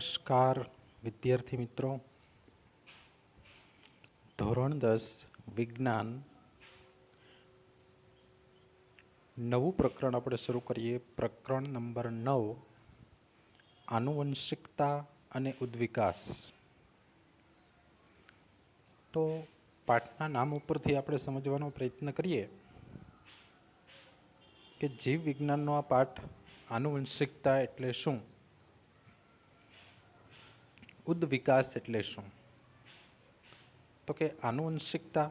નમસ્કાર વિદ્યાર્થી મિત્રો. ધોરણ 10 વિજ્ઞાન નવું પ્રકરણ આપણે શરૂ કરીએ. પ્રકરણ નંબર 9 આનુવંશિકતા અને ઉદ્વિકાસ. તો પાઠના નામ ઉપરથી આપણે સમજવાનો પ્રયત્ન કરીએ કે જીવ વિજ્ઞાનનો આ પાઠ આનુવંશિકતા એટલે શું, ઉદ્વિકાસ એટલે શું. તો કે આનુવંશિકતા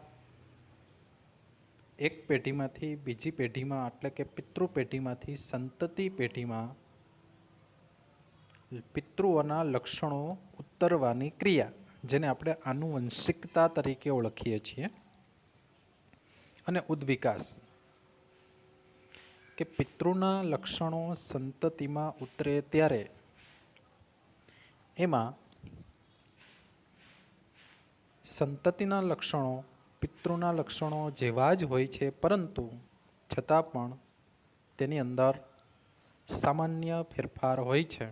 એક પેઢીમાંથી બીજી પેઢીમાં એટલે કે પિતૃ પેઢીમાંથી સંતતિ પેઢીમાં પિતૃઓના લક્ષણો ઉત્તરવાની ક્રિયા, જેને આપણે આનુવંશિકતા તરીકે ઓળખીએ છીએ. અને ઉદ્વિકાસ કે પિતૃના લક્ષણો સંતતિમાં ઉતરે ત્યારે એમાં સંતતિના લક્ષણો પિતૃના લક્ષણો જેવા જ હોય છે, પરંતુ છતાં પણ તેની અંદર સામાન્ય ફેરફાર હોય છે.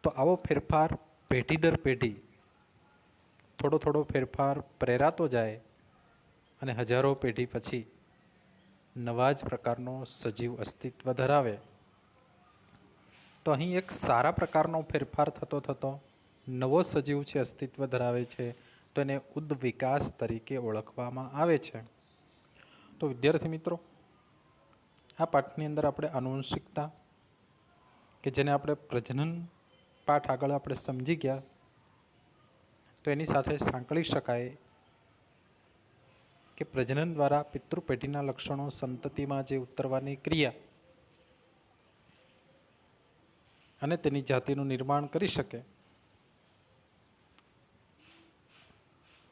તો આવો ફેરફાર પેઢી દર પેઢી થોડો થોડો ફેરફાર પ્રેરાતો જાય અને હજારો પેઢી પછી નવા જ પ્રકારનો સજીવ અસ્તિત્વ ધરાવે. તો અહીં એક સારા પ્રકારનો ફેરફાર થતો થતો નવો સજીવ છે અસ્તિત્વ ધરાવે છે, તો એને ઉદ્વિકાસ તરીકે ઓળખવામાં આવે છે. તો વિદ્યાર્થી મિત્રો, આ પાઠની અંદર આપણે આનુવંશિકતા કે જેને આપણે પ્રજનન પાઠ આગળ આપણે સમજી ગયા, તો એની સાથે સાંકળી શકાય કે પ્રજનન દ્વારા પિતૃ પેઢીના લક્ષણો સંતતિમાં જે ઉતરવાની ક્રિયા અને તેની જાતિનું નિર્માણ કરી શકે.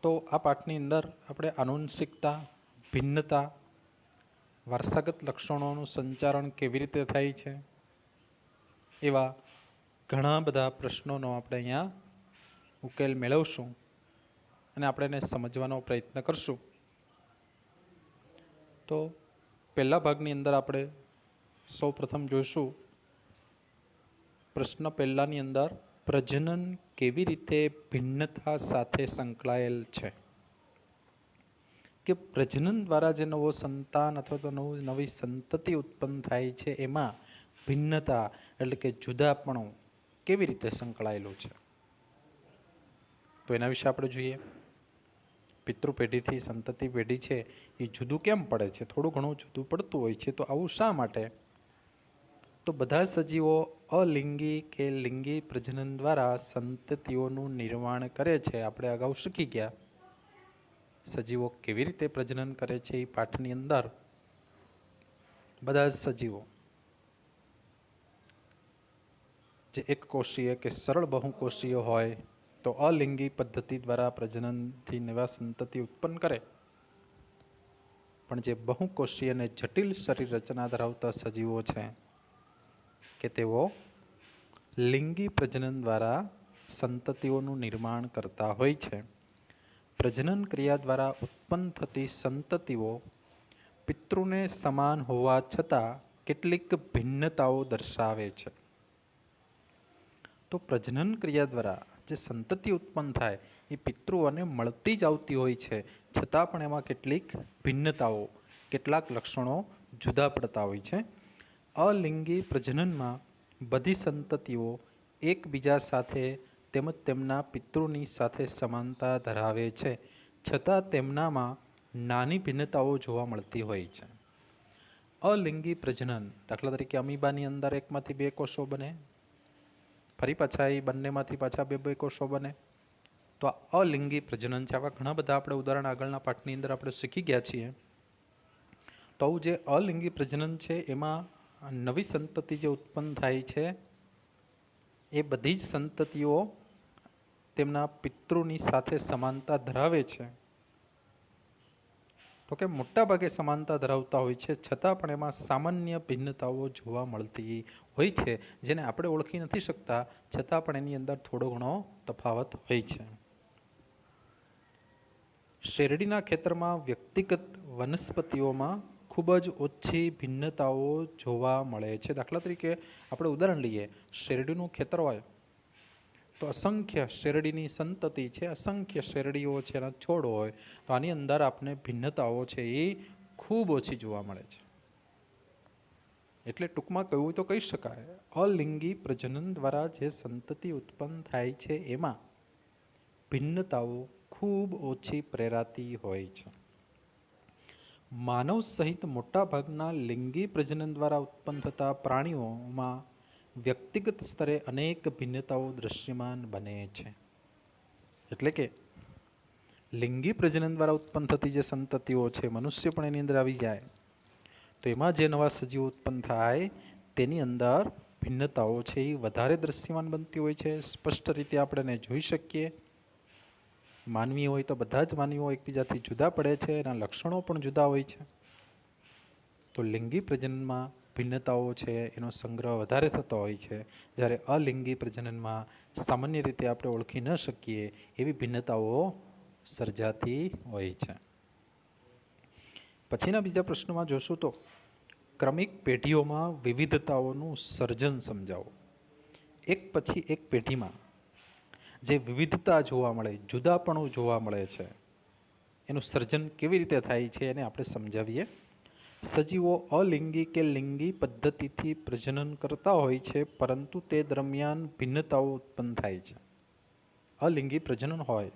તો આ પાઠની અંદર આપણે આનુવંશિકતા, ભિન્નતા, વારસાગત લક્ષણોનું સંચારણ કેવી રીતે થાય છે, એવા ઘણા બધા પ્રશ્નોનો આપણે અહીંયા ઉકેલ મેળવશું અને આપણે એને સમજવાનો પ્રયત્ન કરશું. તો પહેલા ભાગની અંદર આપણે સૌ પ્રથમ જોઈશું પ્રશ્ન પહેલાની અંદર પ્રજનન કેવી રીતે ભિન્નતા સાથે સંકળાયેલ છે. કે પ્રજનન દ્વારા જે નવો સંતાન અથવા તો નવી સંતતિ ઉત્પન્ન થાય છે, એમાં ભિન્નતા એટલે કે જુદાપણું કેવી રીતે સંકળાયેલું છે. તો એના વિશે આપણે જોઈએ. પિતૃ પેઢીથી સંતતિ પેઢી છે એ જુદું કેમ પડે છે? થોડું ઘણું જુદું પડતું હોય છે. તો આવું શા માટે? તો બધા સજીવો અલિંગી કે લિંગી પ્રજનન દ્વારા સંતતિઓનું નિર્માણ કરે છે. આપણે અગાઉ શીખી ગયા સજીવો કેવી રીતે પ્રજનન કરે છે. એ પાઠની અંદર બધા જ સજીવો જે એક કોષીય કે સરળ બહુકોષીય હોય તો અલિંગી પદ્ધતિ દ્વારા પ્રજનનથી નવા સંતતિ ઉત્પન્ન કરે, પણ જે બહુકોષીય અને જટિલ શરીર રચના ધરાવતા સજીવો છે કે તેઓ લિંગી પ્રજનન દ્વારા સંતતિઓનું નિર્માણ કરતા હોય છે. પ્રજનન ક્રિયા દ્વારા ઉત્પન્ન થતી સંતતિઓ પિતૃને સમાન હોવા છતાં કેટલીક ભિન્નતાઓ દર્શાવે છે. તો પ્રજનન ક્રિયા દ્વારા જે સંતતિ ઉત્પન્ન થાય એ પિતૃઓને મળતી જ આવતી હોય છે, છતાં પણ એમાં કેટલીક ભિન્નતાઓ, કેટલાક લક્ષણો જુદા પડતા હોય છે. અલિંગી પ્રજનનમાં બધી સંતતિઓ એકબીજા સાથે તેમજ તેમના પિતૃની સાથે સમાનતા ધરાવે છે, છતાં તેમનામાં નાની ભિન્નતાઓ જોવા મળતી હોય છે. અલિંગી પ્રજનન, દાખલા તરીકે અમીબાની અંદર એકમાંથી બે કોષો બને, ફરી પાછા એ બંનેમાંથી પાછા બે કોષો બને. તો આ અલિંગી પ્રજનન છે. આવા ઘણા બધા આપણે ઉદાહરણ આગળના પાઠની અંદર આપણે શીખી ગયા છીએ. તો આવું જે અલિંગી પ્રજનન છે એમાં નવી સંતતિ જે ઉત્પન્ન થાય છે એ બધી જ સંતતિઓ તેમના પિતૃની સાથે સમાનતા ધરાવે છે. તો કે મોટા ભાગે સમાનતા ધરાવતા હોય છે, છતાં પણ એમાં સામાન્ય ભિન્નતાઓ જોવા મળતી હોય છે, જેને આપણે ઓળખી નથી શકતા, છતાં પણ એની અંદર થોડો ઘણો તફાવત હોય છે. શેરડીના ખેતરમાં વ્યક્તિગત વનસ્પતિઓમાં ખૂબ જ ઓછી ભિન્નતાઓ જોવા મળે છે. દાખલા તરીકે આપણે ઉદાહરણ લઈએ, શેરડીનું ખેતર હોય તો અસંખ્ય શેરડીની સંતતિ છે, અસંખ્ય શેરડીઓ છે, એના છોડ હોય તો આની અંદર આપને ભિન્નતાઓ છે એ ખૂબ ઓછી જોવા મળે છે. એટલે ટૂંકમાં કહ્યું તો કહી શકાય, અલિંગી પ્રજનન દ્વારા જે સંતતિ ઉત્પન્ન થાય છે એમાં ભિન્નતાઓ ખૂબ ઓછી પ્રેરાતી હોય છે. માનવ સહિત મોટાભાગના લિંગી પ્રજનન દ્વારા ઉત્પન્ન થતા પ્રાણીઓમાં વ્યક્તિગત સ્તરે અનેક ભિન્નતાઓ દૃશ્યમાન બને છે. એટલે કે લિંગી પ્રજનન દ્વારા ઉત્પન્ન થતી જે સંતતિઓ છે, મનુષ્ય પણ એની અંદર આવી જાય તો એમાં જે નવા સજીવો ઉત્પન્ન થાય તેની અંદર ભિન્નતાઓ છે એ વધારે દૃશ્યમાન બનતી હોય છે. સ્પષ્ટ રીતે આપણે એને જોઈ શકીએ. માનવી હોય તો બધા જ માનવીઓ એકબીજાથી જુદા પડે છે, એના લક્ષણો પણ જુદા હોય છે. તો લિંગી પ્રજનનમાં ભિન્નતાઓ છે એનો સંગ્રહ વધારે થતો હોય છે, જ્યારે અલિંગી પ્રજનનમાં સામાન્ય રીતે આપણે ઓળખી ન શકીએ એવી ભિન્નતાઓ સર્જાતી હોય છે. પછીના બીજા પ્રશ્નમાં જોશું તો ક્રમિક પેઢીઓમાં વિવિધતાઓનું સર્જન સમજાવો. એક પછી એક પેઢીમાં જે વિવિધતા જોવા મળે, જુદાપણું જોવા મળે છે, એનું સર્જન કેવી રીતે થાય છે એને આપણે સમજાવીએ. સજીવો અલિંગી કે લિંગી પદ્ધતિથી પ્રજનન કરતા હોય છે, પરંતુ તે દરમિયાન ભિન્નતાઓ ઉત્પન્ન થાય છે. અલિંગી પ્રજનન હોય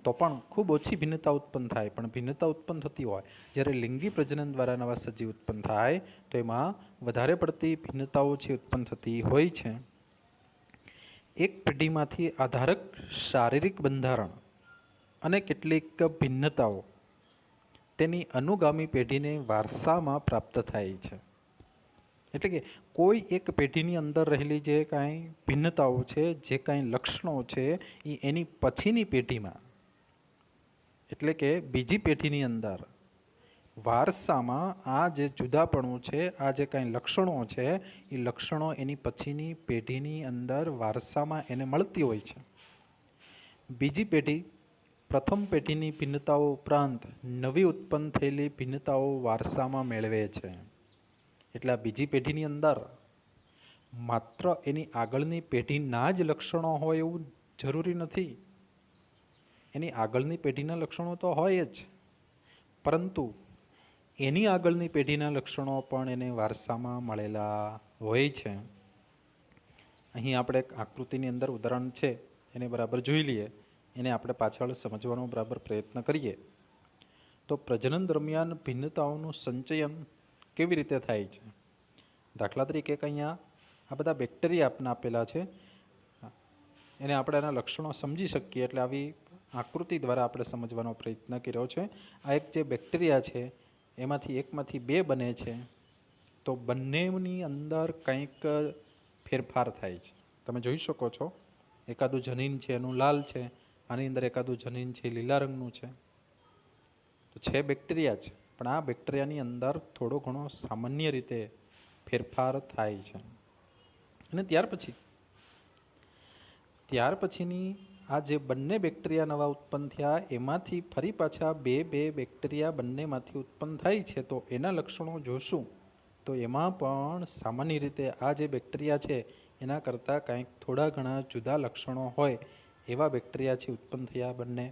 તો પણ ખૂબ ઓછી ભિન્નતા ઉત્પન્ન થાય, પણ ભિન્નતા ઉત્પન્ન થતી હોય. જ્યારે લિંગી પ્રજનન દ્વારા નવા સજીવ ઉત્પન્ન થાય તો એમાં વધારે પડતી ભિન્નતાઓ છે ઉત્પન્ન થતી હોય છે. એક પેઢીમાંથી આધારક શારીરિક બંધારણ અને કેટલીક ભિન્નતાઓ તેની અનુગામી પેઢીને વારસામાં પ્રાપ્ત થાય છે. એટલે કે કોઈ એક પેઢીની અંદર રહેલી જે કાંઈ ભિન્નતાઓ છે, જે કાંઈ લક્ષણો છે એ એની પછીની પેઢીમાં, એટલે કે બીજી પેઢીની અંદર વારસામાં આ જે જુદાપણું છે, આ જે કાંઈ લક્ષણો છે એ લક્ષણો એની પછીની પેઢીની અંદર વારસામાં એને મળતી હોય છે. બીજી પેઢી પ્રથમ પેઢીની ભિન્નતાઓ ઉપરાંત નવી ઉત્પન્ન થયેલી ભિન્નતાઓ વારસામાં મેળવે છે. એટલે આ બીજી પેઢીની અંદર માત્ર એની આગળની પેઢીના જ લક્ષણો હોય એવું જરૂરી નથી. એની આગળની પેઢીના લક્ષણો તો હોય જ, પરંતુ એની આગળની પેઢીના લક્ષણો પણ એને વારસામાં મળેલા હોય છે. અહીં આપણે એક આકૃતિની અંદર ઉદાહરણ છે એને બરાબર જોઈ લઈએ, એને આપણે પાછળ સમજવાનો બરાબર પ્રયત્ન કરીએ. તો પ્રજનન દરમિયાન ભિન્નતાઓનું સંચયન કેવી રીતે થાય છે? દાખલા તરીકે અહીંયા આ બધા બેક્ટેરિયા આપને આપેલા છે, એને આપણે એના લક્ષણો સમજી શકીએ એટલે આવી આકૃતિ દ્વારા આપણે સમજવાનો પ્રયત્ન કર્યો છે. આ એક જે બેક્ટેરિયા છે એમાંથી એકમાંથી બે બને છે, તો બંનેની અંદર કંઈક ફેરફાર થાય છે. તમે જોઈ શકો છો, એકાદું જનીન છે એનું લાલ છે, આની અંદર એકાદું જનીન છે લીલા રંગનું છે. તો છે બેક્ટેરિયા છે, પણ આ બેક્ટેરિયાની અંદર થોડો ઘણો સામાન્ય રીતે ફેરફાર થાય છે. અને ત્યાર પછીની આ જે બંને બેક્ટેરિયા નવા ઉત્પન્ન થયા એમાંથી ફરી પાછા બે બેક્ટેરિયા બંનેમાંથી ઉત્પન્ન થાય છે. તો એના લક્ષણો જોશું તો એમાં પણ સામાન્ય રીતે આ જે બેક્ટેરિયા છે એના કરતાં કંઈક થોડા ઘણા જુદા લક્ષણો હોય એવા બેક્ટેરિયા છે ઉત્પન્ન થયા બંને.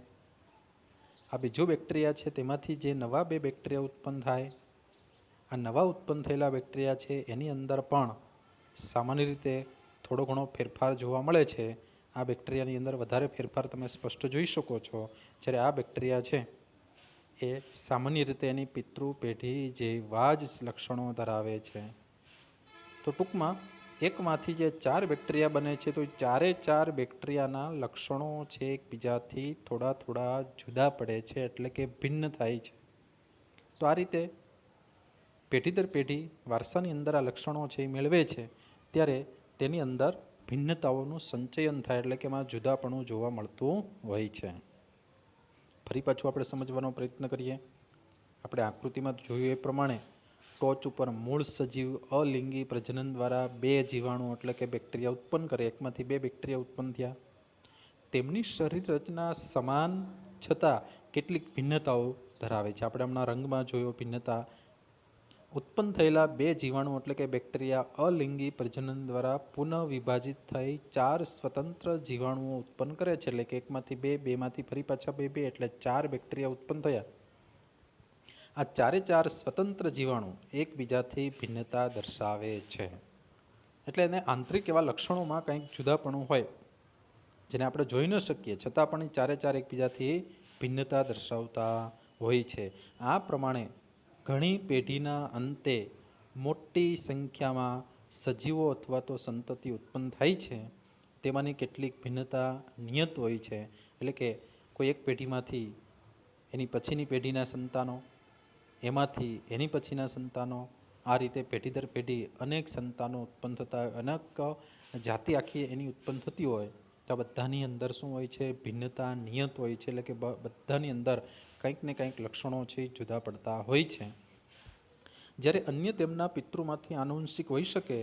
આ બીજો બેક્ટેરિયા છે તેમાંથી જે નવા બે બેક્ટેરિયા ઉત્પન્ન થાય, આ નવા ઉત્પન્ન થયેલા બેક્ટેરિયા છે એની અંદર પણ સામાન્ય રીતે થોડો ઘણો ફેરફાર જોવા મળે છે. આ બેક્ટેરિયાની અંદર વધારે ફેરફાર તમે સ્પષ્ટ જોઈ શકો છો, જ્યારે આ બેક્ટેરિયા છે એ સામાન્ય રીતે એની પિતૃ પેઢી જેવા જ લક્ષણો ધરાવે છે. તો ટૂંકમાં એકમાંથી જે 4 બેક્ટેરિયા બને છે તો ચારે 4 બેક્ટેરિયાના લક્ષણો છે એકબીજાથી થોડા જુદા પડે છે, એટલે કે ભિન્ન થાય છે. તો આ રીતે પેઢી દર પેઢી વારસાની અંદર આ લક્ષણો છે એ મેળવે છે, ત્યારે તેની અંદર ભિન્નતાઓનું સંચયન થાય, એટલે કે એમાં જુદાપણું જોવા મળતું હોય છે. ફરી પાછું આપણે સમજવાનો પ્રયત્ન કરીએ. આપણે આકૃતિમાં જોયું એ પ્રમાણે ટોચ ઉપર મૂળ સજીવ અલિંગી પ્રજનન દ્વારા 2 જીવાણુ એટલે કે બેક્ટેરિયા ઉત્પન્ન કરે, એકમાંથી 2 બેક્ટેરિયા ઉત્પન્ન થયા. તેમની શરીર રચના સમાન છતાં કેટલીક ભિન્નતાઓ ધરાવે છે. આપણે હમણાં રંગમાં જોયો ભિન્નતા, ઉત્પન્ન થયેલા બે જીવાણુ એટલે કે બેક્ટેરિયા અલિંગી પ્રજનન દ્વારા પુનઃ વિભાજિત થઈ 4 સ્વતંત્ર જીવાણુઓ ઉત્પન્ન કરે છે. એટલે કે એકમાંથી બે, બેમાંથી ફરી પાછા બે, એટલે 4 બેક્ટેરિયા ઉત્પન્ન થયા. આ 4 સ્વતંત્ર જીવાણુ એકબીજાથી ભિન્નતા દર્શાવે છે. એટલે એને આંતરિક એવા લક્ષણોમાં કંઈક જુદાપણું હોય જેને આપણે જોઈ ન શકીએ, છતાં પણ 4 એકબીજાથી ભિન્નતા દર્શાવતા હોય છે. આ પ્રમાણે ઘણી પેઢીના અંતે મોટી સંખ્યામાં સજીવો અથવા તો સંતતિ ઉત્પન્ન થાય છે. તેમાંની કેટલીક ભિન્નતા નિયત હોય છે. એટલે કે કોઈ એક પેઢીમાંથી એની પછીની પેઢીના સંતાનો, એમાંથી એની પછીના સંતાનો, આ રીતે પેઢી દર પેઢી અનેક સંતાનો ઉત્પન્ન થતા હોય, અનેક જાતિ આખી એની ઉત્પન્ન થતી હોય, તો આ બધાની અંદર શું હોય છે? ભિન્નતા નિયત હોય છે. એટલે કે બધાની અંદર કંઈક ને કંઈક લક્ષણો છે જુદા પડતા હોય છે. જ્યારે અન્ય તેમના પિતૃમાંથી આનુવંશિક હોઈ શકે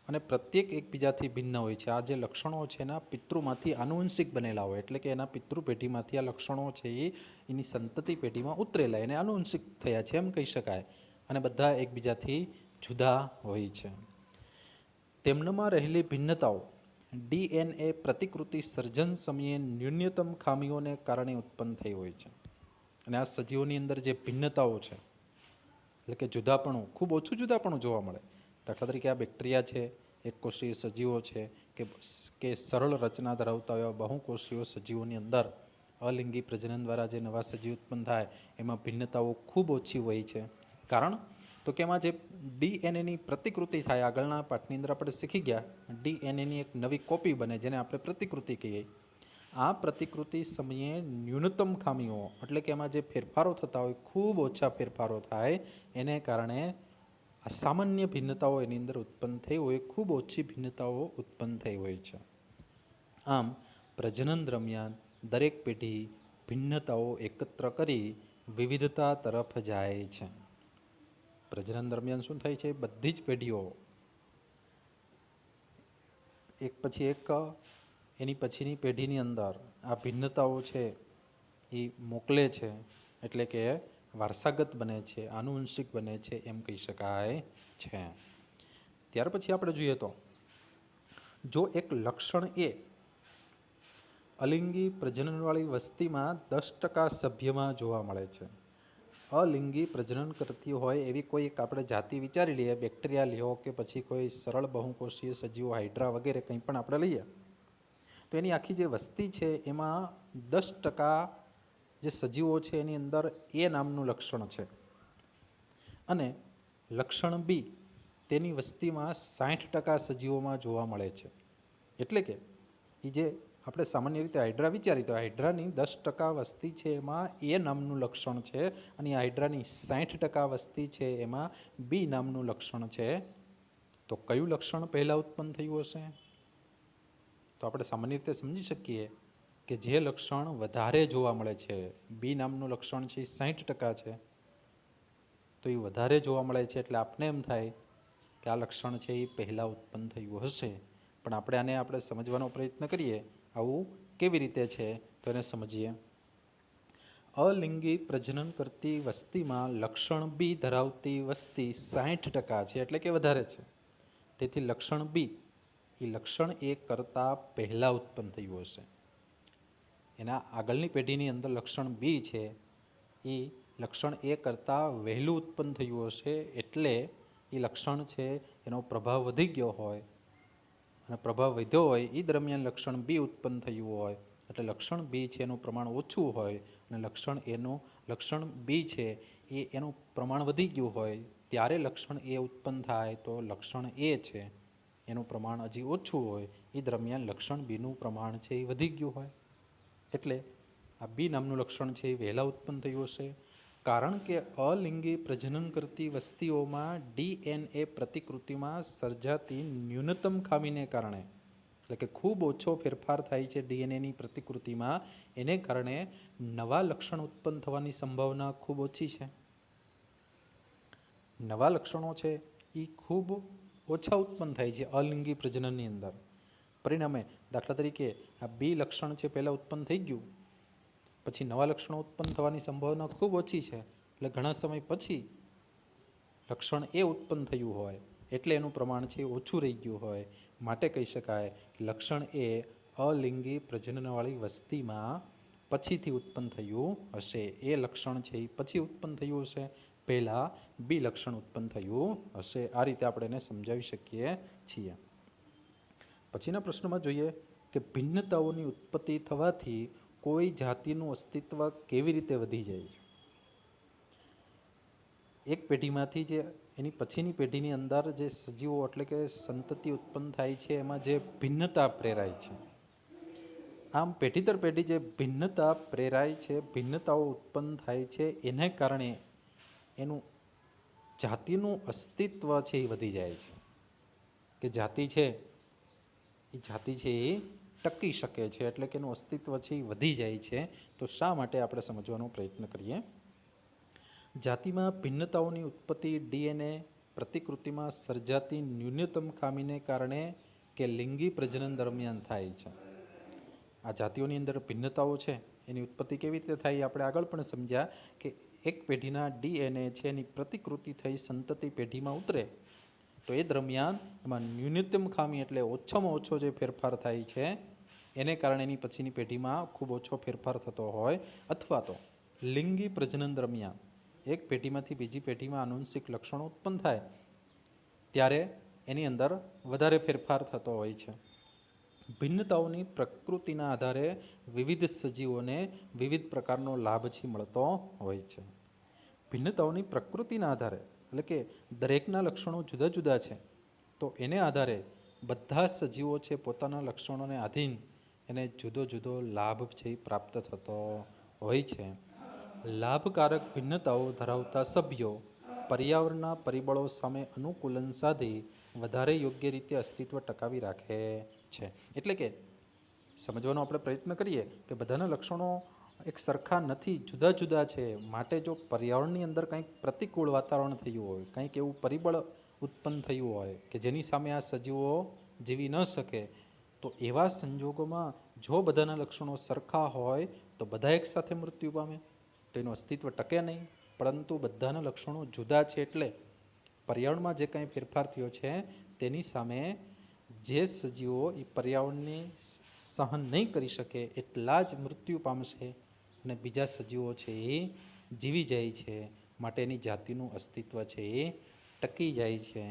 અને પ્રત્યેક એકબીજાથી ભિન્ન હોય છે. આ જે લક્ષણો છે એના પિતૃમાંથી આનુવંશિક બનેલા હોય, એટલે કે એના પિતૃ પેઢીમાંથી આ લક્ષણો છે એની સંતતિ પેઢીમાં ઉતરેલા, એને આનુવંશિક થયા છે એમ કહી શકાય. અને બધા એકબીજાથી જુદા હોય છે. તેમનામાં રહેલી ભિન્નતાઓ DNA પ્રતિકૃતિ સર્જન સમયે ન્યૂનતમ ખામીઓને કારણે ઉત્પન્ન થઈ હોય છે. અને આ સજીવોની અંદર જે ભિન્નતાઓ છે, એટલે કે જુદાપણું, ખૂબ ઓછું જુદાપણું જોવા મળે. દાખલા તરીકે આ બેક્ટેરિયા છે, એકકોષીય સજીવો છે કે સરળ રચના ધરાવતા એવા બહુકોષીય સજીવોની અંદર અલિંગી પ્રજનન દ્વારા જે નવા સજીવ ઉત્પન્ન થાય એમાં ભિન્નતાઓ ખૂબ ઓછી હોય છે. કારણ તો કે એમાં જે DNAની પ્રતિકૃતિ થાય, આગળના પાઠની અંદર આપણે શીખી ગયા, DNAની એક નવી કોપી બને જેને આપણે પ્રતિકૃતિ કહીએ. આ પ્રતિકૃતિ સમયે ન્યૂનતમ ખામીઓ, એટલે કે એમાં જે ફેરફારો થતા હોય ખૂબ ઓછા ફેરફારો થાય, એને કારણે આ સામાન્ય ભિન્નતાઓ એની અંદર ઉત્પન્ન થઈ હોય, ખૂબ ઓછી ભિન્નતાઓ ઉત્પન્ન થઈ હોય છે. આમ પ્રજનન દરમિયાન દરેક પેઢી ભિન્નતાઓ એકત્ર કરી વિવિધતા તરફ જાય છે. પ્રજનન દરમિયાન શું થાય છે? બધી જ પેઢીઓ એક પછી એક એની પછીની પેઢીની અંદર આ ભિન્નતાઓ છે એ મોકલે છે. એટલે કે વારસાગત બને છે, આનુવંશિક બને છે એમ કહી શકાય છે. ત્યાર પછી આપણે જોઈએ તો જો એક લક્ષણ એ અલિંગી પ્રજનનવાળી વસ્તીમાં 10% સભ્યમાં જોવા મળે છે. અલિંગી પ્રજનન કરતી હોય એવી કોઈ એક આપણે જાતિ વિચારી લઈએ, બેક્ટેરિયા લ્યો કે પછી કોઈ સરળ બહુકોષીય સજીવો, હાઇડ્રા વગેરે કંઈ પણ આપણે લઈએ, તો એની આખી જે વસ્તી છે એમાં 10% જે સજીવો છે એની અંદર એ નામનું લક્ષણ છે. અને લક્ષણ બી તેની વસ્તીમાં 60% સજીવોમાં જોવા મળે છે. એટલે કે એ જે આપણે સામાન્ય રીતે હાઇડ્રા વિચારી, તો હાઇડ્રાની 10% વસ્તી છે એમાં એ નામનું લક્ષણ છે, અને હાઇડ્રાની 60% વસ્તી છે એમાં બી નામનું લક્ષણ છે. તો કયું લક્ષણ પહેલાં ઉત્પન્ન થયું હશે? તો આપણે સામાન્ય રીતે સમજી શકીએ કે જે લક્ષણ વધારે જોવા મળે છે, બી નામનું લક્ષણ છે એ 60% છે, તો એ વધારે જોવા મળે છે એટલે આપને એમ થાય કે આ લક્ષણ છે એ પહેલાં ઉત્પન્ન થયું હશે. પણ આપણે સમજવાનો પ્રયત્ન કરીએ આવું કેવી રીતે છે, તો એને સમજીએ. અલિંગી પ્રજનન કરતી વસ્તીમાં લક્ષણ બી ધરાવતી વસ્તી 60% છે, એટલે કે વધારે છે. તેથી લક્ષણ બી એ લક્ષણ એ કરતાં પહેલાં ઉત્પન્ન થયું હશે. એના આગળની પેઢીની અંદર લક્ષણ બી છે એ લક્ષણ એ કરતાં વહેલું ઉત્પન્ન થયું હશે. એટલે એ લક્ષણ છે એનો પ્રભાવ વધી ગયો હોય અને પ્રભાવ વધ્યો હોય એ દરમિયાન લક્ષણ બી ઉત્પન્ન થયું હોય, એટલે લક્ષણ બી છે એનું પ્રમાણ ઓછું હોય અને લક્ષણ બી છે એનું પ્રમાણ વધી ગયું હોય, ત્યારે લક્ષણ એ ઉત્પન્ન થાય તો લક્ષણ એ છે એનું પ્રમાણ હજી ઓછું હોય, એ દરમિયાન લક્ષણ બીનું પ્રમાણ છે એ વધી ગયું હોય. એટલે આ બી નામનું લક્ષણ છે એ વહેલા ઉત્પન્ન થયું હશે. કારણ કે અલિંગી પ્રજનન કરતી વસ્તીઓમાં DNA પ્રતિકૃતિમાં સર્જાતી ન્યૂનતમ ખામીને કારણે, એટલે કે ખૂબ ઓછો ફેરફાર થાય છે DNAની પ્રતિકૃતિમાં, એને કારણે નવા લક્ષણ ઉત્પન્ન થવાની સંભાવના ખૂબ ઓછી છે. નવા લક્ષણો છે એ ખૂબ ઓછા ઉત્પન્ન થાય છે અલિંગી પ્રજનનની અંદર. પરિણામે દાખલા તરીકે આ બી લક્ષણ છે પહેલાં ઉત્પન્ન થઈ ગયું, પછી નવા લક્ષણો ઉત્પન્ન થવાની સંભાવના ખૂબ ઓછી છે. એટલે ઘણા સમય પછી લક્ષણ એ ઉત્પન્ન થયું હોય એટલે એનું પ્રમાણ છે ઓછું રહી ગયું હોય, માટે કહી શકાય કે લક્ષણ એ અલિંગી પ્રજનનવાળી વસ્તીમાં પછીથી ઉત્પન્ન થયું હશે. એ લક્ષણ છે એ પછી ઉત્પન્ન થયું હશે, પહેલાં બી લક્ષણ ઉત્પન્ન થયું હશે. આ રીતે આપણે એને સમજાવી શકીએ છીએ. પછીના પ્રશ્નમાં જોઈએ કે ભિન્નતાઓની ઉત્પત્તિ થવાથી કોઈ જાતિનું અસ્તિત્વ કેવી રીતે વધી જાય છે. એક પેઢીમાંથી જે એની પછીની પેઢીની અંદર જે સજીવો એટલે કે સંતતિ ઉત્પન્ન થાય છે એમાં જે ભિન્નતા પ્રેરાય છે. આમ પેઢી દર પેઢી જે ભિન્નતા પ્રેરાય છે, ભિન્નતાઓ ઉત્પન્ન થાય છે, એને કારણે એનું જાતિનું અસ્તિત્વ છે એ વધી જાય છે. કે જાતિ છે એ ટકી શકે છે, એટલે કે એનું અસ્તિત્વ છે એ વધી જાય છે. તો શા માટે આપણે સમજવાનો પ્રયત્ન કરીએ. જાતિમાં ભિન્નતાઓની ઉત્પત્તિ ડીએનએ પ્રતિકૃતિમાં સર્જાતી ન્યૂનતમ ખામીને કારણે કે લિંગી પ્રજનન દરમિયાન થાય છે. આ જાતિઓની અંદર ભિન્નતાઓ છે એની ઉત્પત્તિ કેવી રીતે થાય આપણે આગળ પણ સમજ્યા કે એક પેઢીના ડીએનએ છે એની પ્રતિકૃતિ થઈ સંતતિ પેઢીમાં ઉતરે તો એ દરમિયાન એમાં ન્યૂનતમ ખામી એટલે ઓછામાં ઓછો જે ફેરફાર થાય છે એને કારણે એની પછીની પેઢીમાં ખૂબ ઓછો ફેરફાર થતો હોય, અથવા તો લિંગી પ્રજનન દરમિયાન એક પેઢીમાંથી બીજી પેઢીમાં આનુવંશિક લક્ષણો ઉત્પન્ન થાય ત્યારે એની અંદર વધારે ફેરફાર થતો હોય છે. ભિન્નતાઓની પ્રકૃતિના આધારે વિવિધ સજીવોને વિવિધ પ્રકારનો લાભ છે મળતો હોય છે. ભિન્નતાઓની પ્રકૃતિના આધારે એટલે કે દરેકના લક્ષણો જુદા જુદા છે તો એને આધારે બધા સજીવો છે પોતાના લક્ષણોને આધીન એને જુદો જુદો લાભ છે પ્રાપ્ત થતો હોય છે. લાભકારક ભિન્નતાઓ ધરાવતા સભ્યો પર્યાવરણના પરિબળો સામે અનુકૂલન સાધી વધારે યોગ્ય રીતે અસ્તિત્વ ટકાવી રાખે છે. એટલે કે સમજવાનો આપણે પ્રયત્ન કરીએ કે બધાના લક્ષણો એક સરખા નથી, જુદા જુદા છે. માટે જો પર્યાવરણની અંદર કંઈક પ્રતિકૂળ વાતાવરણ થયું હોય, કંઈક એવું પરિબળ ઉત્પન્ન થયું હોય કે જેની સામે આ સજીવો જીવી ન શકે, તો એવા સંજોગોમાં જો બધાના લક્ષણો સરખા હોય તો બધા એકસાથે મૃત્યુ પામે તો એનું અસ્તિત્વ ટકે નહીં. પરંતુ બધાના લક્ષણો જુદા છે એટલે પર્યાવરણમાં જે કંઈ ફેરફાર થયો છે તેની સામે જે સજીવો એ પર્યાવરણને સહન નહીં કરી શકે એટલા જ મૃત્યુ પામશે અને બીજા સજીવો છે એ જીવી જાય છે. માટે એની જાતિનું અસ્તિત્વ છે એ ટકી જાય છે.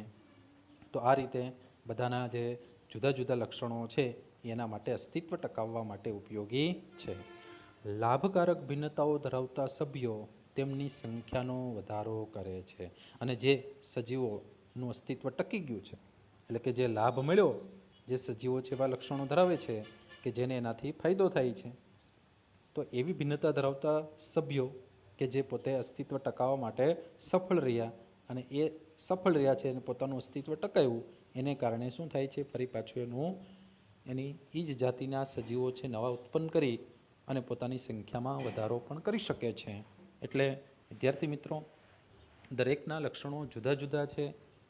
તો આ રીતે બધાના જે જુદા જુદા લક્ષણો છે એના માટે અસ્તિત્વ ટકાવવા માટે ઉપયોગી છે. લાભકારક ભિન્નતાઓ ધરાવતા સભ્યો તેમની સંખ્યાનો વધારો કરે છે. અને જે સજીવોનું અસ્તિત્વ ટકી ગયું છે એટલે કે જે લાભ મળ્યો, જે સજીવો છે એવા લક્ષણો ધરાવે છે કે જેને એનાથી ફાયદો થાય છે, તો એવી ભિન્નતા ધરાવતા સભ્યો કે જે પોતે અસ્તિત્વ ટકાવવા માટે સફળ રહ્યા અને એ સફળ રહ્યા છે અને પોતાનું અસ્તિત્વ ટકાવ્યું એને કારણે શું થાય છે, ફરી પાછું એની એ જ જાતિના સજીવો છે નવા ઉત્પન્ન કરી અને પોતાની સંખ્યામાં વધારો પણ કરી શકે છે. એટલે વિદ્યાર્થી મિત્રો, દરેકના લક્ષણો જુદા જુદા છે,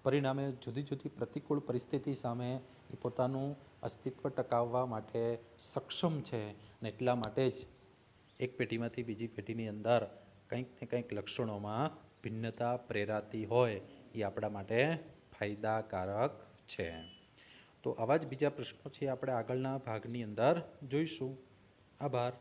પરિણામે જુદી જુદી પ્રતિકૂળ પરિસ્થિતિ સામે એ પોતાનું અસ્તિત્વ ટકાવવા માટે સક્ષમ છે. અને એટલા માટે જ એક પેઢીમાંથી બીજી પેઢીની અંદર કંઈક ને કંઈક લક્ષણોમાં ભિન્નતા પ્રેરાતી હોય એ આપણા માટે ફાયદાકારક છે. તો આવા જ બીજા પ્રશ્નો છે આપણે આગળના ભાગની અંદર જોઈશું. આભાર.